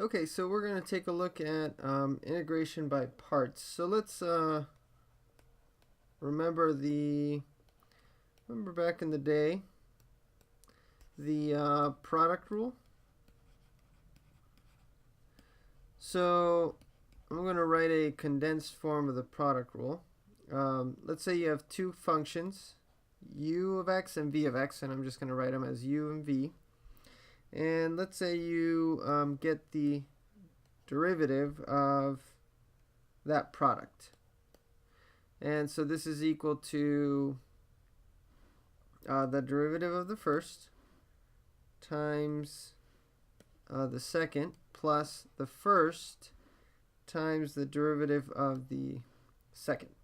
Okay, so we're going to take a look at integration by parts. So let's remember back in the day, the product rule. So I'm going to write a condensed form of the product rule. Let's say you have two functions, u of x and v of x, and I'm just going to write them as u and v. And let's say you get the derivative of that product. And so this is equal to the derivative of the first times the second plus the first times the derivative of the second.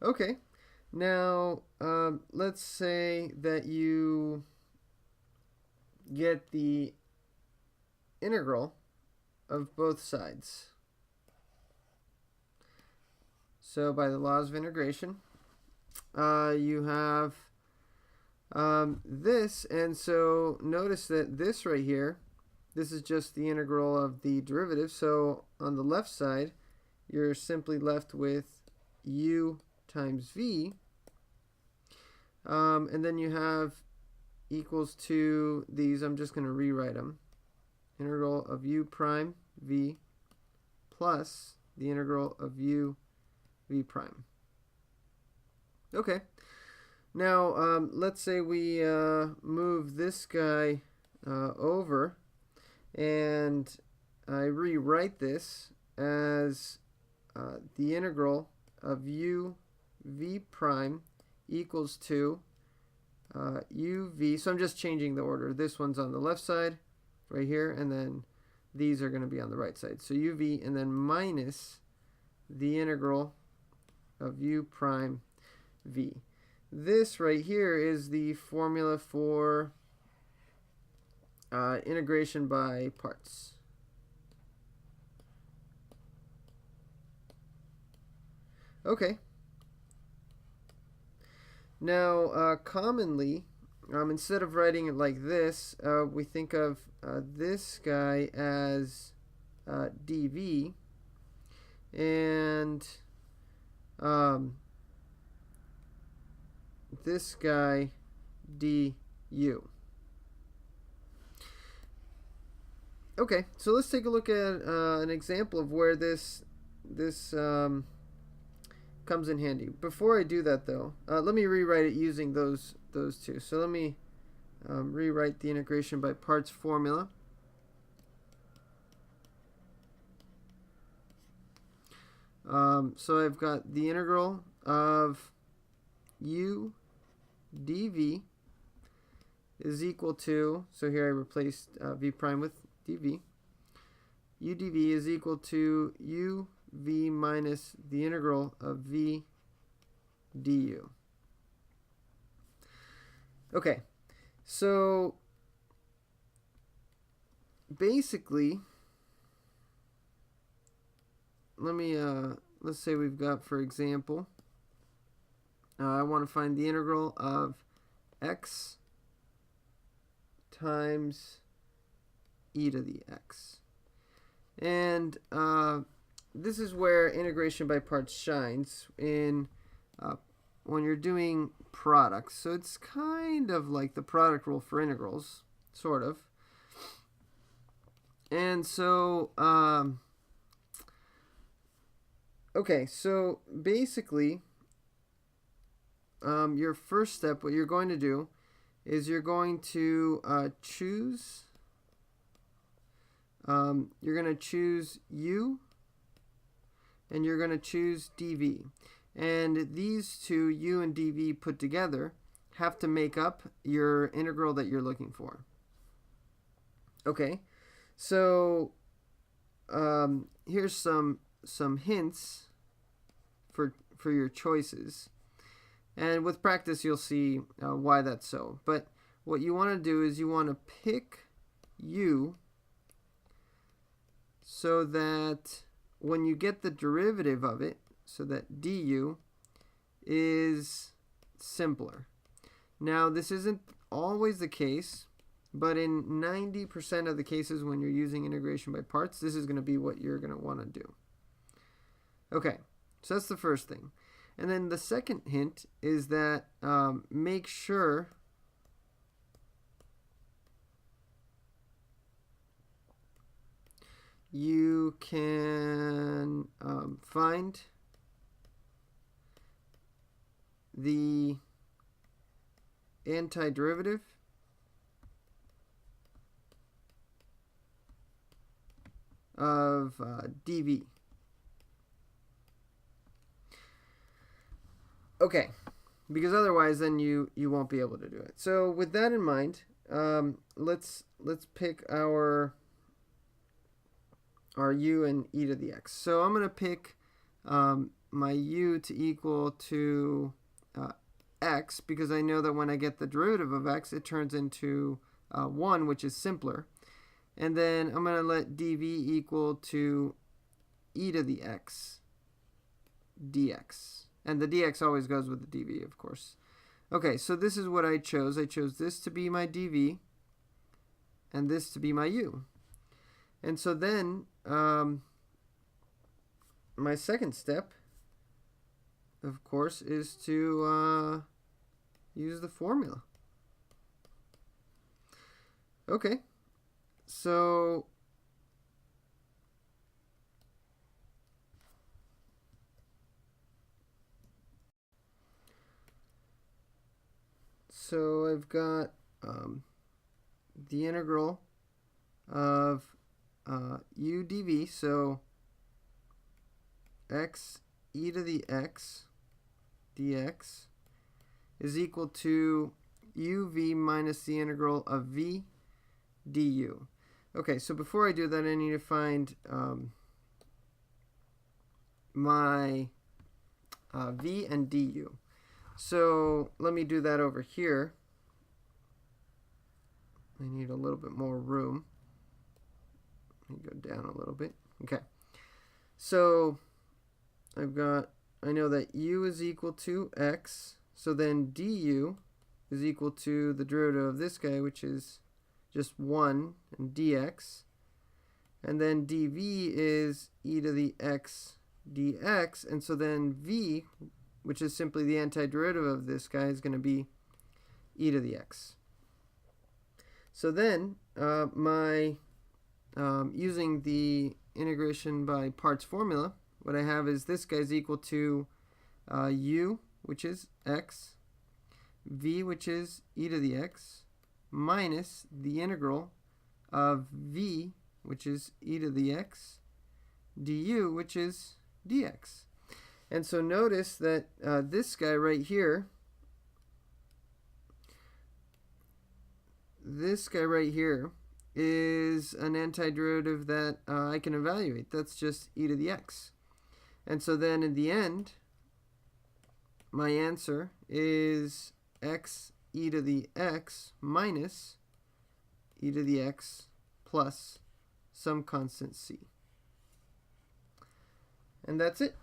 Okay, now let's say that you get the integral of both sides. So by the laws of integration, you have this, and so notice that this right here, this is just the integral of the derivative. So on the left side, you're simply left with u times v, and then you have equals to these. I'm just going to rewrite them. Integral of u prime v plus the integral of u v prime. Okay. Now let's say we move this guy over, and I rewrite this as the integral of u v prime equals to uv. So I'm just changing the order. This one's on the left side right here, and then these are going to be on the right side. So uv, and then minus the integral of u prime v. This right here is the formula for integration by parts. Okay. Now, commonly, instead of writing it like this, we think of this guy as dv, and this guy du. Okay, so let's take a look at an example of where this comes in handy. Before I do that, though, let me rewrite it using those two. So let me rewrite the integration by parts formula. So I've got the integral of u dv is equal to, so here I replaced v prime with dv. U dv is equal to u v minus the integral of v du. Okay, so basically, let's say we've got, for example, I want to find the integral of x times e to the x. And this is where integration by parts shines in when you're doing products. So it's kind of like the product rule for integrals, sort of. And so, okay, so basically, your first step, what you're going to do is you're going to choose u, and you're going to choose dv. And these two, u and dv put together, have to make up your integral that you're looking for. Okay, so here's some hints for your choices. And with practice, you'll see why that's so. But what you want to do is you want to pick u so that when you get the derivative of it, so that du is simpler. Now, this isn't always the case. but in 90% of the cases when you're using integration by parts, this is going to be what you're going to want to do. Okay, so that's the first thing. And then the second hint is that make sure you can find the antiderivative of dv. Okay, because otherwise then you won't be able to do it. So with that in mind, let's pick our u and e to the x. So I'm going to pick my u to equal to x, because I know that when I get the derivative of x, it turns into 1, which is simpler. And then I'm going to let dv equal to e to the x dx. And the dx always goes with the dv, of course. Okay, so this is what I chose. I chose this to be my dv and this to be my u. And so then my second step, of course, is to use the formula. Okay, so I've got the integral of u dv, so x e to the x dx is equal to uv minus the integral of v du. Okay, so before I do that, I need to find my v and du. So let me do that over here. I need a little bit more room. Let me go down a little bit. Okay. So I know that u is equal to x. So then du is equal to the derivative of this guy, which is just 1, and dx. And then dv is e to the x dx. And so then v, which is simply the antiderivative of this guy, is going to be e to the x. So then using the integration by parts formula, what I have is this guy is equal to u, which is x, v, which is e to the x, minus the integral of v, which is e to the x, du, which is dx. And so notice that this guy right here, is an antiderivative that I can evaluate. That's just e to the x. And so then in the end, my answer is x e to the x minus e to the x plus some constant c. And that's it.